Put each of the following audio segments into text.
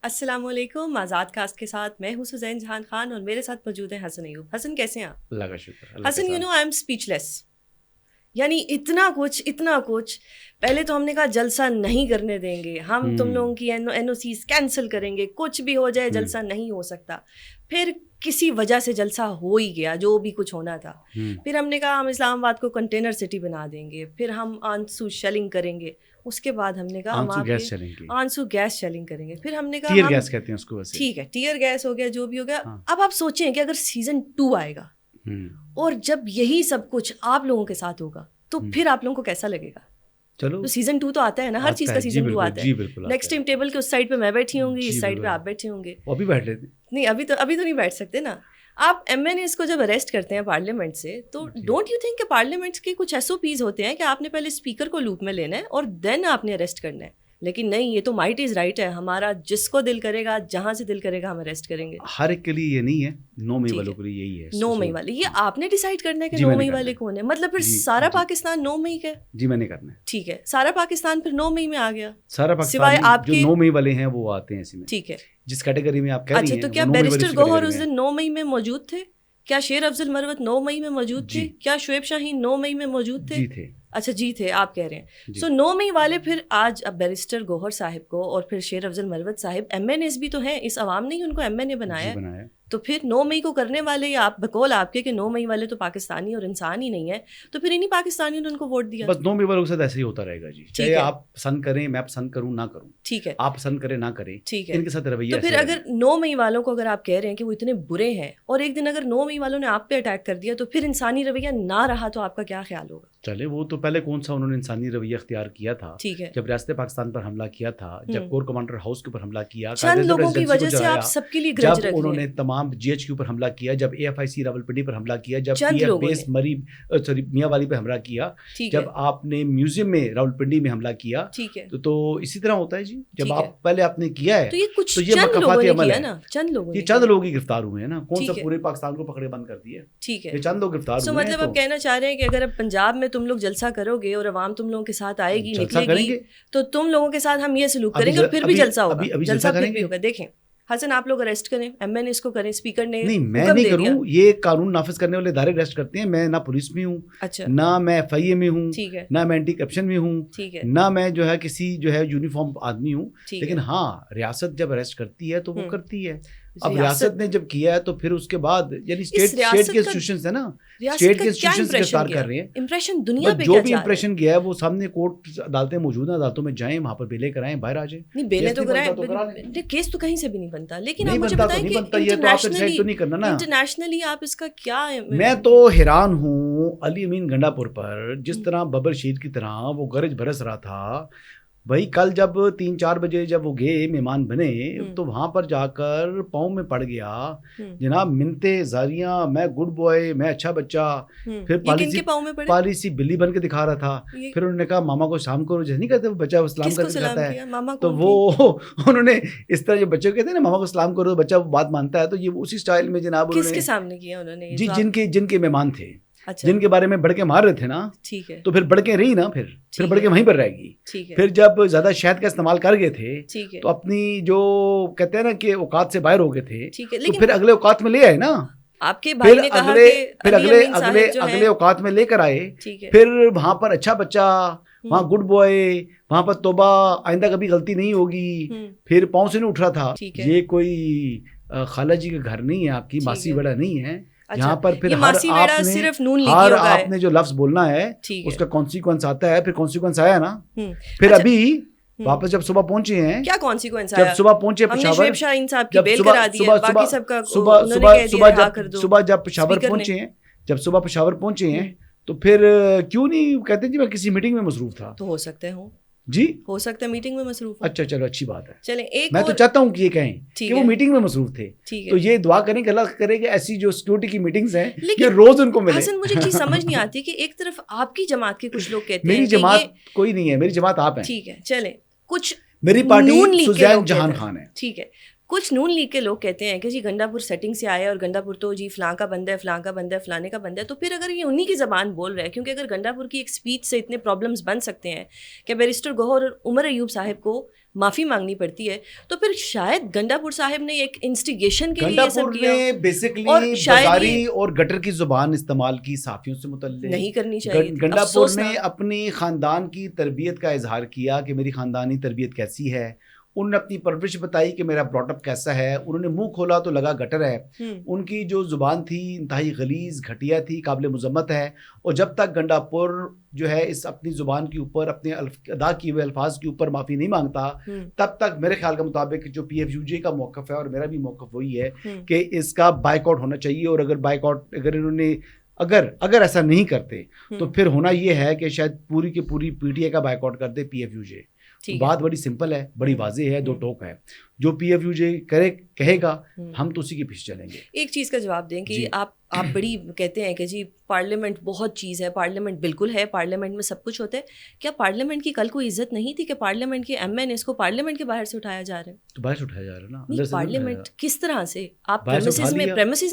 السلام علیکم. آزاد کاسٹ کے ساتھ میں ہوں سزین جہان خان اور میرے ساتھ موجود ہیں حسن ایوب. حسن کیسے ہیں آپ؟ اللہ کا شکر. حسن آئی ایم اسپیچ لیس. یعنی اتنا کچھ پہلے تو ہم نے کہا جلسہ نہیں کرنے دیں گے ہم، تم لوگوں کی این او سیز کینسل کریں گے، کچھ بھی ہو جائے جلسہ نہیں ہو سکتا. پھر کسی وجہ سے جلسہ ہو ہی گیا، جو بھی کچھ ہونا تھا. پھر ہم نے کہا ہم اسلام آباد کو کنٹینر سٹی بنا دیں گے، پھر ہم آنسو شیلنگ کریں گے. اس کے بعد ہم نے کہا ہم آنسو گیس شیلنگ کریں گے. پھر ہم نے کہا ٹیئر گیس کہتے ہیں اس کو. ٹھیک ہے، ٹیئر گیس ہو گیا، جو بھی ہو گیا. اب آپ سوچیں کہ اگر سیزن 2 آئے گا اور جب یہی سب کچھ آپ لوگوں کے ساتھ ہوگا تو پھر آپ لوگوں کو کیسا لگے گا؟ چلو سیزن 2 تو آتا ہے نا، ہر چیز کا سیزن 2 آتا ہے. نیکسٹ ٹائم ٹیبل کے اس سائڈ پہ میں بیٹھی ہوں گی، اس سائڈ پہ آپ بیٹھے ہوں گے. ابھی بیٹھ رہے تھے؟ نہیں، ابھی تو نہیں بیٹھ سکتے نا. آپ ایم این ایز کو جب اریسٹ کرتے ہیں پارلیمنٹ سے تو ڈونٹ یو تھنک کہ پارلیمنٹ کے کچھ ایس او پیز ہوتے ہیں کہ آپ نے پہلے اسپیکر کو لوپ میں لینا ہے اور دین آپ نے اریسٹ کرنا ہے. لیکن نہیں، یہ تو مائٹ از رائٹ ہے، ہمارا جس کو دل کرے گا، جہاں سے دل کرے گا ہم اریسٹ کریں گے. ہر ایک کے لیے یہ نہیں ہے، 9 مئی والوں کے لیے یہی ہے. 9 مئی والے یہ آپ نے ڈیسائیڈ کرنا ہے کہ 9 مئی والے کون ہے. مطلب پھر سارا پاکستان 9 مئی کا؟ جی میں نے کرنا ہے. ٹھیک ہے، سارا پاکستان پھر 9 مئی میں آ گیا. سارا پاکستان جو 9 مئی والے ہیں وہ آتے ہیں اسی میں. ٹھیک ہے، جس کیٹیگری میں آپ کہہ رہی ہیں. اچھا، تو کیا بیرسٹر گوہر اس دن 9 مئی میں موجود تھے؟ کیا شیر افضل مروت 9 مئی میں موجود تھے؟ کیا شعیب شاہین 9 مئی میں موجود تھے؟ جی تھے. اچھا جی تھے، آپ کہہ رہے ہیں. سو 9 مئی والے پھر آج اب بیرسٹر گوہر صاحب کو اور پھر شیر افضل مروت صاحب ایم این ایز بھی تو ہیں، اس عوام نے ہی ان کو ایم این اے بنایا. تو پھر 9 مئی کو کرنے والے یا آپ بقول آپ کے کہ 9 مئی والے تو پاکستانی اور انسان ہی نہیں ہے، تو پھر انہیں پاکستانیوں نے ان کو ووٹ دیا. بس 9 مئی والوں کے ساتھ ایسے ہی ہوتا رہے گا جی، چاہے آپ پسند کریں، میں پسند کروں نہ کروں. ٹھیک ہے، آپ پسند کریں نہ کریں، ٹھیک ہے، ان کے ساتھ رویہ. تو پھر اگر 9 مئی والوں کو اگر آپ کہہ رہے ہیں کہ وہ اتنے برے ہیں اور ایک دن اگر 9 مئی والوں نے آپ پہ اٹیک کر دیا تو پھر انسانی رویہ نہ رہا تو آپ کا کیا خیال ہوگا؟ چلے وہ تو پہلے کون سا انہوں نے انسانی رویہ اختیار کیا تھا. ٹھیک ہے، جب ریاست پاکستان پر حملہ کیا تھا، جب کور کمانڈر ہاؤس کے اوپر حملہ کیا، چند لوگوں کی وجہ سے آپ سب کے لیے گرج رکھ رہے ہیں. جب انہوں نے تمام جی ایچ کیو پر حملہ کیا، جب اے ایف آئی سی راولپنڈی پر حملہ کیا، جب پی ایف بیس میاں والی پہ حملہ کیا، جب آپ نے میوزیم میں راولپنڈی میں حملہ کیا، ٹھیک ہے، تو اسی طرح ہوتا ہے جی. جب آپ پہلے آپ نے کیا ہے تو یہ مکافاتی عمل ہے نا. یہ چند لوگ ہی گرفتار ہوئے ہیں نا، کون سا پورے پاکستان کو پکڑے بند کر دیا؟ ٹھیک ہے، یہ چند لوگ گرفتار ہوئے ہیں. مطلب آپ کہنا چاہ رہے ہیں کہ اگر اب پنجاب میں تم لوگ جلسہ کرو گے اور عوام تم لوگوں کے ساتھ آئے گی، نکلے گی، تو تم لوگوں کے ساتھ ہم یہ سلوک کریں گے اور پھر بھی جلسہ ہوگا. جلسہ پھر بھی ہوگا. دیکھیں حسن، آپ لوگ اریسٹ کریں، ایم این ایس کو کریں، اسپیکر نے نہیں، میں نہیں کروں. یہ قانون نافذ کرنے والے ادارے اریسٹ کرتے ہیں. میں نہ پولیس میں ہوں، اچھا، نہ میں ایف آئی اے میں ہوں، ٹھیک ہے، نہ میں اینٹی کرپشن میں ہوں، ٹھیک ہے، نہ میں جو ہے کسی جو ہے یونیفارم آدمی ہوں. لیکن ہاں، ریاست جب اریسٹ کرتی ہے تو وہ کرتی ہے. اب ریاست نے جب کیا ہے تو پھر اس کے بعد یعنی اسٹیٹ کے انسٹیٹیوشنز ہیں نا، اسٹیٹ کے انسٹیٹیوشنز گرفتار کر رہے ہیں. امپریشن دنیا پہ جو بھی امپریشن گیا ہے وہ سامنے کورٹ عدالتیں موجود ہیں، عدالتوں میں جائیں، وہاں پر بیلے کرائیں، باہر آ جائیں. نہیں، بیلے تو کرائیں، کیس تو کہیں سے بھی نہیں بنتا. لیکن آپ مجھے بتائیں کہ انٹرنیشنلی آپ اس کا کیا؟ میں تو حیران ہوں علی امین گنڈا پور پر، جس طرح ببر شیر کی طرح وہ گرج برس رہا تھا. بھائی کل جب 3-4 بجے جب وہ گئے مہمان بنے تو وہاں پر جا کر پاؤں میں پڑ گیا جناب منتے زاریاں، میں گڈ بوائے، میں اچھا بچہ. پھر پالیسی بلی بن کے دکھا رہا تھا. پھر انہوں نے کہا ماما کو سلام کرو، جیسے نہیں کہتے بچہ سلام کر کے دکھاتا ہے، تو وہ انہوں نے اس طرح جو بچے کو کہتے ہیں نا ماما کو سلام کرو، بچہ بات مانتا ہے، تو یہ اسی اسٹائل میں جناب کس کے سامنے کیا انہوں نے؟ جی جن کے مہمان تھے، جن کے بارے میں بڑکے مار رہے تھے نا. ٹھیک ہے، تو پھر بڑکے رہی نا، پھر بڑکے وہیں پر رہے گی. پھر جب زیادہ شہد کا استعمال کر گئے تھے تو اپنی جو کہتے ہیں نا کہ اوقات سے باہر ہو گئے تھے، تو پھر اگلے اوقات میں لے آئے نا. آپ کے بھائی نے کہا پھر اگلے اوقات میں لے کر آئے. پھر وہاں پر اچھا بچہ، وہاں گڈ بوائے، وہاں پر توبہ آئندہ کبھی غلطی نہیں ہوگی. پھر پاؤں سے نہیں اٹھ رہا تھا. یہ کوئی خالہ جی کا گھر نہیں ہے، آپ کی ماسی بڑا نہیں ہے یہاں پر. پھر ہر آپ نے جو لفظ بولنا ہے اس کا کانسیکوینس آتا ہے. پھر کانسیکوینس آیا نا. پھر ابھی واپس جب صبح پہنچے ہیں، کیا کانسیکوینس آیا؟ جب صبح پہنچے پشاور، صبح جب پشاور پہنچے ہیں، تو پھر کیوں نہیں کہتے جی میں کسی میٹنگ میں مصروف تھا؟ تو ہو سکتے ہوں جی، ہو سکتا ہے میٹنگ میں مصروف. اچھا چلو اچھی بات ہے. چلیں میں تو چاہتا ہوں کہ یہ کہیں کہ وہ میٹنگ میں مصروف تھے. تو یہ دعا کریں کہ اللہ کرے کہ ایسی جو سیکورٹی کی میٹنگز ہیں یہ روز ان کو ملے. حسن مجھے چیز سمجھ نہیں آتی کہ ایک طرف آپ کی جماعت کے کچھ لوگ کہتے ہیں میری جماعت کوئی نہیں ہے، میری جماعت آپ ہیں. ٹھیک ہے، چلیں کچھ میری پارٹی سزین جہان خان ہے. ٹھیک ہے، کچھ نون لیگ کے لوگ کہتے ہیں کہ جی گنڈا پور سیٹنگ سے آیا اور گنڈا پور تو جی فلاں کا بندہ ہے، فلاں کا بندہ ہے، فلانے کا بندہ ہے. تو پھر اگر یہ انہی کی زبان بول رہا ہے، کیونکہ اگر گنڈا پور کی ایک اسپیچ سے اتنے پرابلمس بن سکتے ہیں کہ بیرسٹر گوہر اور عمر ایوب صاحب کو معافی مانگنی پڑتی ہے، تو پھر شاید گنڈا پور صاحب نے ایک انسٹیگیشن کے لیے سب کیا. بیسیکلی بازاری اور گٹر کی زبان استعمال کی صحافیوں سے متعلق نہیں کرنی چاہیے. گنڈا پور نے اپنی خاندان کی تربیت کا اظہار کیا کہ میری خاندانی تربیت کیسی ہے، انہوں نے اپنی پرورش بتائی کہ میرا براٹ اپ کیسا ہے، انہوں نے منہ کھولا تو لگا گٹر ہے. ان کی جو زبان تھی انتہائی غلیظ گھٹیا تھی، قابل مذمت ہے. اور جب تک گنڈا پور جو ہے اس اپنی زبان کے اوپر اپنے ادا کیے ہوئے الفاظ کے اوپر معافی نہیں مانگتا، تب تک میرے خیال کے مطابق جو پی ایف یو جے کا موقف ہے اور میرا بھی موقف وہی ہے کہ اس کا بائیک آؤٹ ہونا چاہیے. اور اگر بائیک آؤٹ انہوں نے اگر ایسا نہیں کرتے تو پھر ہونا یہ ہے کہ شاید پوری کی پوری پی ٹی آئی کا بائیک آؤٹ کر دے پی ایف یو جے. بات بڑی سمپل ہے، بڑی واضح ہے، دو ٹوک ہے. جو پی ایف یو جے کہے گا ہم تو اسی کے پیچھے چلیں گے. ایک چیز کا جواب دیں کہ آپ بڑی کہتے ہیں کہ جی پارلیمنٹ بہت چیز ہے، پارلیمنٹ بالکل ہے، پارلیمنٹ میں سب کچھ ہوتا ہے. کیا پارلیمنٹ کی کل کوئی عزت نہیں تھی کہ پارلیمنٹ کے ایم این ایس کو پارلیمنٹ کے باہر سے اٹھایا جا رہا ہے؟ تو باہر سے اٹھایا جا رہا ہے نا. پارلیمنٹ کس طرح سے آپ پریمیسز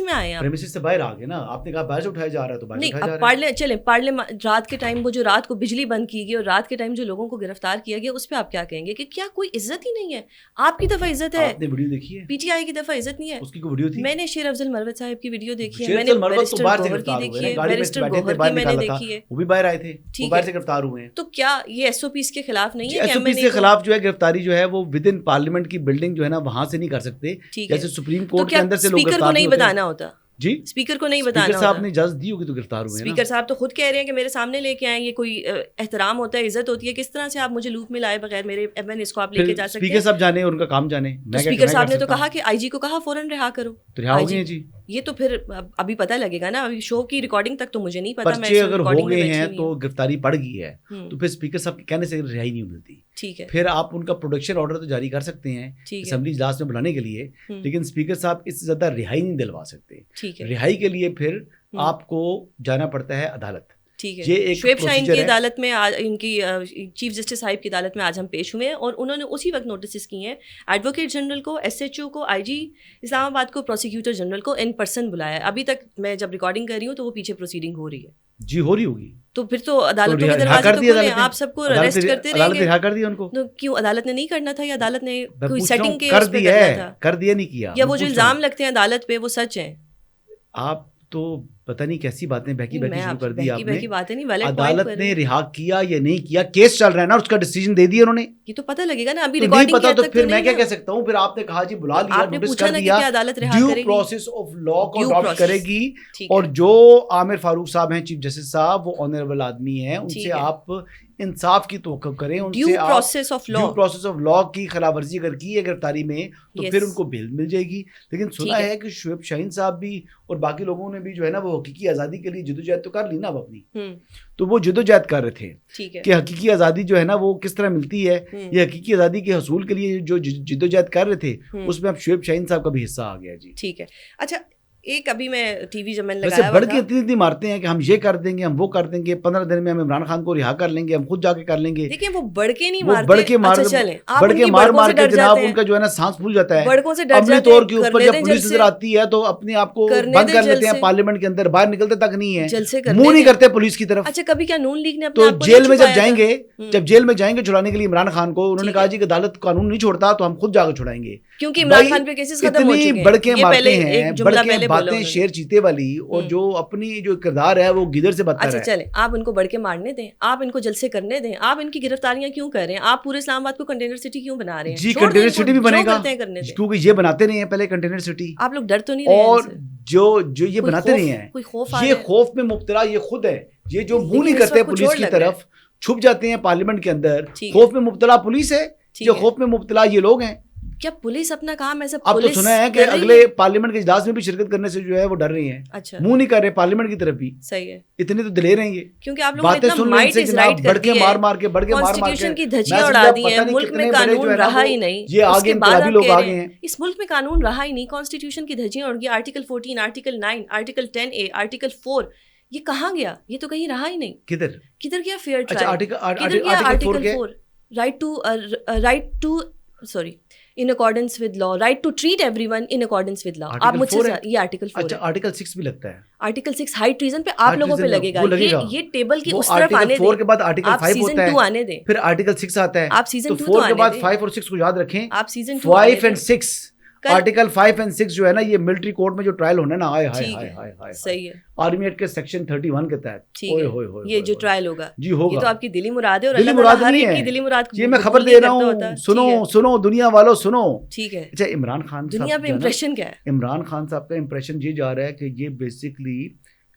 میں آئے ہیں، پریمیسز سے باہر آ گئے نا. آپ نے کہا باہر سے اٹھایا جا رہا ہے تو باہر سے اٹھایا جا رہا ہے. چلیں پارلیمنٹ رات کے ٹائم وہ جو رات کو بجلی بند کی گئی اور رات کے ٹائم جو لوگوں کو گرفتار کیا گیا، اس پہ آپ کیا کہیں گے کہ کیا کوئی عزت ہی نہیں ہے؟ آپ کی دفعہ عزت ہے، آپ نے ویڈیو دیکھی ہے؟ پی ٹی آئی کی دفعہ عزت نہیں ہے. اس کی کوئی ویڈیو تھی؟ میں نے شیر افضل مروت صاحب کی ویڈیو دیکھی ہے، میں نے بیرسٹر گوہر کی دیکھی ہے، بیرسٹر گوہر کی میں نے دیکھی ہے، وہ بھی باہر آئے تھے، وہ باہر سے گرفتار ہوئے ہیں. تو کیا یہ ایس او پیز کے خلاف نہیں ہے؟ ایس او پیز کے خلاف جو ہے گرفتاری جو ہے وہ ود ان پارلیمنٹ کی بلڈنگ جو ہے نا وہاں سے نہیں کر سکتے. جیسے سپریم کورٹ کے اندر سے لوگ اسپیکر کو نہیں بتانا ہوتا؟ جی اسپیکر کو نہیں بتانا. اسپیکر صاحب نے اجازت دی ہوگی تو گرفتار ہوئے. اسپیکر صاحب تو خود کہہ رہے ہیں کہ میرے سامنے لے کے آئیں، یہ کوئی احترام ہوتا ہے، عزت ہوتی ہے؟ کس طرح سے آپ مجھے لوپ میں لائے بغیر میرے ایم این ایس کو آپ لے کے جا سکتے ہیں؟ اسپیکر صاحب جانے ان کا کام جانے. اسپیکر صاحب نے تو کہا کہ آئی جی کو کہا فوراً رہا کرو، تو رہا ہو گئے جی. یہ تو پھر ابھی پتہ لگے گا نا، ابھی شو کی ریکارڈنگ تک تو مجھے نہیں پتا. پرچے اگر ہو گئے ہیں تو گرفتاری پڑ گئی ہے تو پھر اسپیکر صاحب کے کہنے سے رہائی نہیں ملتی. ٹھیک ہے، پھر آپ ان کا پروڈکشن آرڈر تو جاری کر سکتے ہیں اسمبلی اجلاس میں بلانے کے لیے، لیکن اسپیکر صاحب اس سے زیادہ رہائی نہیں دلوا سکتے. رہائی کے لیے پھر آپ کو جانا پڑتا ہے عدالت. ٹھیک ہے، شعیب شاہین کی عدالت میں ان کی چیف جسٹس صاحب کی عدالت میں آج ہم پیش ہوئے ہیں اور انہوں نے اسی وقت نوٹسز کی ہیں. ایڈوکیٹ جنرل کو، ایس ایچ او کو، آئی جی اسلام آباد کو، پروسیکیوٹر جنرل کو ان پرسن بلایا ہے. ابھی تک میں جب ریکارڈنگ کر رہی ہوں تو وہ پیچھے پروسیڈنگ ہو رہی ہے. جی ہو رہی ہوگی. تو پھر تو عدالتوں کے دروازے تو کھلے ہیں، آپ سب کو اریسٹ کرتے رہیں گے. رہا کر دیا ان کو. کیوں عدالت نے نہیں کرنا تھا، یا عدالت نے کوئی سیٹنگ کے کر دیا نہیں کیا، یا وہ جو الزام لگتے ہیں عدالت پہ وہ سچ ہیں؟ آپ تو پتہ نہیں کیسی باتیں بہکی شروع کر دی آپ نے. عدالت نے رہا کیا یا نہیں کیا، کیس چل رہا ہے نا، اس کا ڈیسیژن دے دیا انہوں نے. یہ تو پتہ لگے گا نا، ابھی نہیں پتا تو پھر میں کیا کہہ سکتا ہوں. پھر آپ نے کہا جی بلا لیا، نوٹس کر دیا، ڈیو پروسیس آف لا کو اڈاپٹ کرے گی. اور جو عامر فاروق صاحب ہیں چیف جسٹس صاحب، وہ آنریبل آدمی ہیں، ان سے آپ انصاف کی توقع کریں. ان سے آپ ڈیو پروسیس آف لا کی خلاف ورزی اگر کی ہے گرفتاری میں تو پھر ان کو بیل مل جائے گی. لیکن سنا ہے کہ شعیب شاہین صاحب بھی اور باقی لوگوں نے بھی جو ہے نا وہ حقیقی آزادی کے لیے جدوجہد تو کر لی نا اب اپنی. تو وہ جدوجہد کر رہے تھے کہ حقیقی آزادی جو ہے نا وہ کس طرح ملتی ہے. یہ حقیقی آزادی کے حصول کے لیے جو جدوجہد کر رہے تھے اس میں اب شعیب شاہین صاحب کا بھی حصہ آ گیا. جی ٹھیک ہے. اچھا ایک ابھی میں ٹی وی جب میں لگایا ویسے بڑھ کے اتنی مارتے ہیں کہ ہم یہ کر دیں گے، ہم وہ کر دیں گے، 15 دن میں ہم عمران خان کو رہا کر لیں گے، ہم خود جا کے کر لیں گے. دیکھیں وہ بڑھ کے نہیں مارتے، بڑھ کے مار کے جناب ان کا جو ہے نا سانس پھول جاتا ہے. عملی طور کے اوپر جب پولیس نظر آتی ہے تو اپنے آپ کو بند کر لیتے ہیں پارلیمنٹ کے اندر، باہر نکلتے تک نہیں ہے، منہ نہیں کرتے پولیس کی طرف. اچھا کبھی کیا نون لیگ نے تو جیل میں جب جیل میں جائیں گے چھڑانے کے لیے عمران خان کو، انہوں نے کہا جی کہ عدالت قانون نہیں چھوڑتا تو ہم خود جا کے چھڑائیں گے، کیونکہ عمران خان پہ کیسز ختم ہو چکے ہیں. بڑھ کے مارتے ہیں، بڑھ کے باتیں شیر چیتے والی، اور جو اپنی جو کردار ہے وہ گدڑ سے بدتر ہے. اچھا چلیں آپ ان کو بڑھ کے مارنے دیں، آپ ان کو جلسے کرنے دیں، آپ ان کی گرفتاریاں کیوں کر رہے ہیں؟ آپ پورے اسلام آباد کو کنٹینر سٹی کیوں بنا رہے ہیں؟ جی کنٹینر سٹی بھی بنے گا کیونکہ یہ بناتے نہیں ہیں پہلے کنٹینر سٹی. آپ لوگ ڈر تو نہیں رہے؟ اور جو یہ بناتے نہیں ہیں، یہ خوف میں مبتلا یہ خود ہے. یہ جو منہ نہیں کرتے پولیس کی طرف، چھپ جاتے ہیں پارلیمنٹ کے اندر، خوف میں مبتلا پولیس ہے، جو خوف میں مبتلا یہ لوگ ہیں. کیا پولیس اپنا کام ایسا اب تو سنا ہے کہ اگلے پارلیمنٹ کے اجلاس میں بھی شرکت کرنے سے جو ہے وہ ڈر رہی ہیں. اچھا منہ نہیں کر رہے پارلیمنٹ کی طرف بھی. صحیح ہے، اتنے تو دلیر ہیں یہ، کیونکہ آپ لوگوں نے اتنا مائٹ از رائٹ کر دیا ہے، کانسٹیٹیوشن کی دھجیاں اڑا دی ہیں، ملک میں قانون رہا ہی نہیں. یہ آگے انقلابی لوگ آگے ہیں، اس ملک میں قانون رہا ہی نہیں، کانسٹیٹیوشن کی دھجیاں اڑ گئی. Article 14، article 9، article 10A، article 4، یہ کہاں گیا؟ یہ تو کہیں رہا ہی نہیں. کدھر گیا فیئر ٹرائل؟ کدھر گیا article 4، right to sorry, in accordance with law, right to treat everyone in accordance with law. آپ مجھ سے یہ آرٹیکل 4 اچھا آرٹیکل 6 بھی لگتا ہے. آرٹیکل 6 ہائی ٹریزن پہ آپ لوگوں پہ لگے گا. یہ ٹیبل کی اس طرف آنے دیں. 4 کے بعد آرٹیکل 5 ہوتا ہے, 2 آنے دیں, پھر آرٹیکل 6 آتا ہے. آپ سیزن 2 تو 4 کے بعد 5 اور 6 کو یاد رکھیں. آپ سیزن 2 5 and 6 آرٹیکل 5 and 6 جو ہے نا, یہ ملٹری کورٹ میں جو ٹرائل ہونا ہے نا, ہائے صحیح ہے, آرمی ایکٹ کے سیکشن 31 کے تحت یہ جو ٹرائل ہوگا جی ہوگا. یہ تو آپ کی دلی مراد ہے, اور دلی مراد نہیں ہے, دلی مراد یہ میں خبر دے رہا ہوں. سنو دنیا والو سنو. ٹھیک ہے. اچھا عمران خان دنیا پہ امپریشن کیا ہے؟ عمران خان صاحب کا امپریشن یہ جا رہا ہے کہ یہ بیسکلی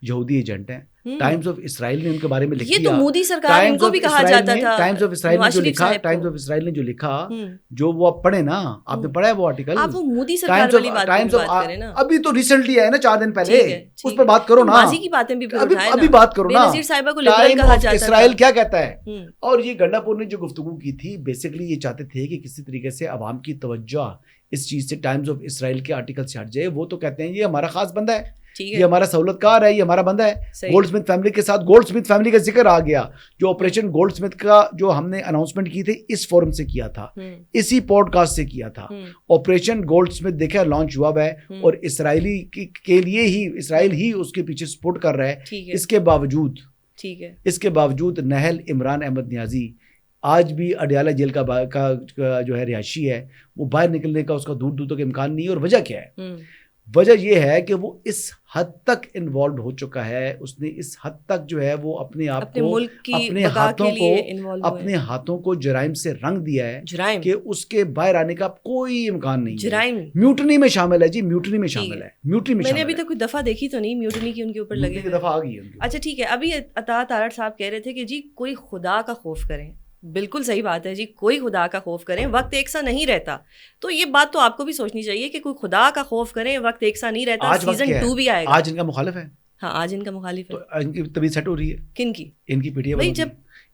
یہودی ایجنٹ ہیں. ٹائمز آف اسرائیل نے ان کے بارے میں لکھ دیا. یہ تو مودی سرکار ان کو بھی کہا جاتا تھا. ٹائمز آف اسرائیل نے جو لکھا, ٹائمز آف اسرائیل نے جو لکھا, جو وہ آپ پڑھے نا, آپ نے پڑھا ہے وہ آرٹیکل. آپ وہ مودی سرکار والی بات کریں نا, ابھی تو ریسنٹلی آیا نا 4 دن پہلے, اس پر بات کرو نا. ماضی کی باتیں بھی ابھی بات کرو نا. بینظیر صاحبہ کو لبرل کہا جاتا ہے. اسرائیل کیا کہتا ہے. اور یہ گنڈا پور نے جو گفتگو کی تھی, بیسکلی یہ چاہتے تھے کہ کسی طریقے سے عوام کی توجہ اس چیز سے ٹائمز آف اسرائیل کے آرٹیکل سے ہٹ جائے. وہ تو کہتے ہیں یہ ہمارا خاص بندہ ہے, یہ ہمارا سہولت کار ہے, یہ ہمارا بندہ ہے. گولڈ اسمتھ فیملی کے ساتھ گولڈ اسمتھ فیملی کا ذکر آ گیا, جو آپریشن گولڈ اسمتھ کا جو ہم نے اناؤنسمنٹ کی تھی اس فورم سے کیا تھا, اسی پوڈ کاسٹ سے کیا تھا. آپریشن گولڈ اسمتھ دیکھا لانچ ہوا ہے, اور اسرائیلی کے لیے ہی اسرائیل ہی اس کے پیچھے سپورٹ کر رہا ہے. اس کے باوجود نہل عمران احمد نیازی آج بھی اڈیالہ جیل کا جو ہے رہائشی ہے, وہ باہر نکلنے کا اس کا دور دور تک امکان نہیں ہے. اور وجہ کیا ہے؟ وجہ یہ ہے کہ وہ اس حد تک انوالوڈ ہو چکا ہے, اس نے اس حد تک جو ہے وہ اپنے آپ کو, اپنے ہاتھوں کو جرائم سے رنگ دیا ہے کہ اس کے باہر آنے کا کوئی امکان نہیں. جرائم میوٹنی میں شامل ہے جی, میوٹنی میں شامل ہے. میں نے ابھی تک کوئی دفعہ دیکھی تو نہیں میوٹنی کی ان کے اوپر لگے دفعہ آ گئی. اچھا ٹھیک ہے. ابھی عطا تارڑ صاحب کہہ رہے تھے کہ جی کوئی خدا کا خوف کریں. بالکل صحیح بات ہے جی, کوئی خدا کا خوف کریں, وقت ایک سا نہیں رہتا. تو یہ بات تو آپ کو بھی سوچنی چاہیے کہ کوئی خدا کا خوف کریں, وقت ایک سا نہیں رہتا. سیزن 2 بھی آئے گا. آج ان کا مخالف ہے. ہاں آج ان کا مخالف ہے. تو ان کی طبیعت سیٹ ہو رہی ہے. کن کی؟ ان کی پی ٹی اے. جب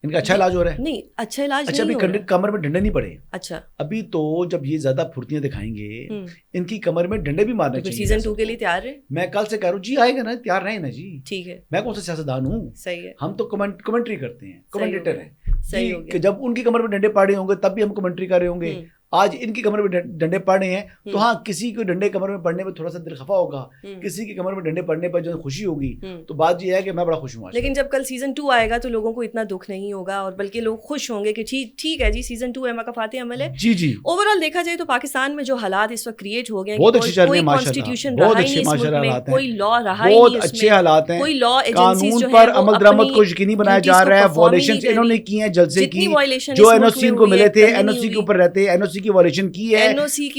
ان کا اچھا علاج ہو رہا ہے. نہیں اچھا علاج اچھا, ابھی کمر میں ڈنڈے نہیں پڑے. اچھا ابھی تو جب یہ زیادہ پھرتیاں دکھائیں گے, ان کی کمر میں ڈنڈے بھی مارنے چاہیے. سیزن 2 کے لیے تیار ہے. میں کل سے کہہ رہا ہوں جی, آئے گا نا, تیار رہیں نا جی. ٹھیک ہے. میں کون سا سیاستدان ہوں. صحیح ہے. ہم تو کمنٹری کرتے ہیں, کمنٹیٹر ہیں. صحیح ہو کہ جب ان کی کمر میں ڈنڈے پڑے ہوں گے تب بھی ہم کمنٹری کر رہے ہوں گے. آج ان کی کمر میں ڈنڈے پڑ رہے ہیں, تو ہاں کسی کو ڈنڈے کمر میں پڑنے پہ تھوڑا سا دل خفا ہوگا, کسی کی کمر میں ڈنڈے پڑنے پر جو خوشی ہوگی. تو بات یہ ہے کہ میں بڑا خوش ہوں. لیکن جب کل سیزن 2 آئے گا تو لوگوں کو اتنا دکھ نہیں ہوگا, اور بلکہ لوگ خوش ہوں گے کہ ٹھیک ہے جی سیزن 2 ایما کا فاتح عمل ہے. جی جی. اوور آل دیکھا جائے تو پاکستان میں جو حالات اس وقت کریٹ ہو گئے ہیں, کوئی کانسٹیٹیوشن رہا ہی نہیں اس ملک میں, کوئی لا رہا ہی نہیں اس میں, اچھے حالات ہیں. کوئی لا ایجنسیز جو ہیں پر عمل درآمد کو یقینی بنایا جا رہا ہے. وائلیشنز انہوں نے کی ہیں جلسے کی, جو این او سی کو ملے تھے, این او سی کے اوپر رہتے, این او سی کی وائلیشن کی ہے,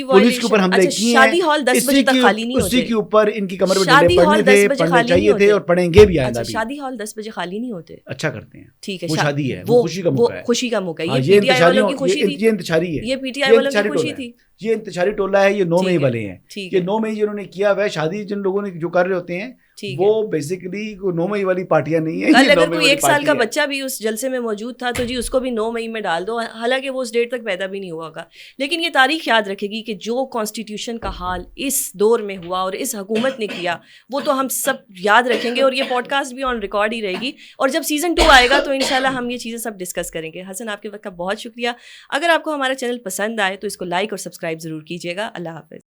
پولیس کے اوپر حملے کیے ہیں. شادی ہال 10 بجے تک خالی نہیں ہوتے. اسی کے اوپر ان کی کمر میں ڈنڈے پڑنے تھے, پڑنے چاہیے تھے, اور پڑیں گے بھی آئندہ بھی. شادی ہال 10 بجے خالی نہیں ہوتے. اچھا کرتے ہیں. ٹھیک ہے, وہ شادی ہے, وہ خوشی کا موقع ہے. خوشی کا موقع ہے. یہ پی ٹی آئی والوں کی خوشی تھی, یہ انتشاری ہے. یہ پی ٹی آئی والوں کی خوشی تھی. یہ انتشاری ٹولہ ہے, یہ 9 مئی والے ہیں. یہ 9 مئی جنہوں نے کیا ہوا ہے, شادی جن لوگوں نے جو کر رہے ہوتے ہیں وہ بیسیکلی 9 مئی والی پارٹیاں نہیں ہیں. کل اگر کوئی 1 سال کا بچہ بھی اس جلسے میں موجود تھا تو جی اس کو بھی 9 مئی میں ڈال دو, حالانکہ وہ اس ڈیٹ تک پیدا بھی نہیں ہوا ہوگا. لیکن یہ تاریخ یاد رکھے گی کہ جو کانسٹیٹیوشن کا حال اس دور میں ہوا اور اس حکومت نے کیا, وہ تو ہم سب یاد رکھیں گے, اور یہ پوڈ کاسٹ بھی آن ریکارڈ ہی رہے گی. اور جب سیزن 2 آئے گا تو انشاءاللہ ہم یہ چیزیں سب ڈسکس کریں گے. حسن آپ کے وقت کا بہت شکریہ. اگر آپ کو ہمارا چینل پسند آئے تو اس کو لائک اور سبسکرائب ضرور کیجیے گا. اللہ حافظ.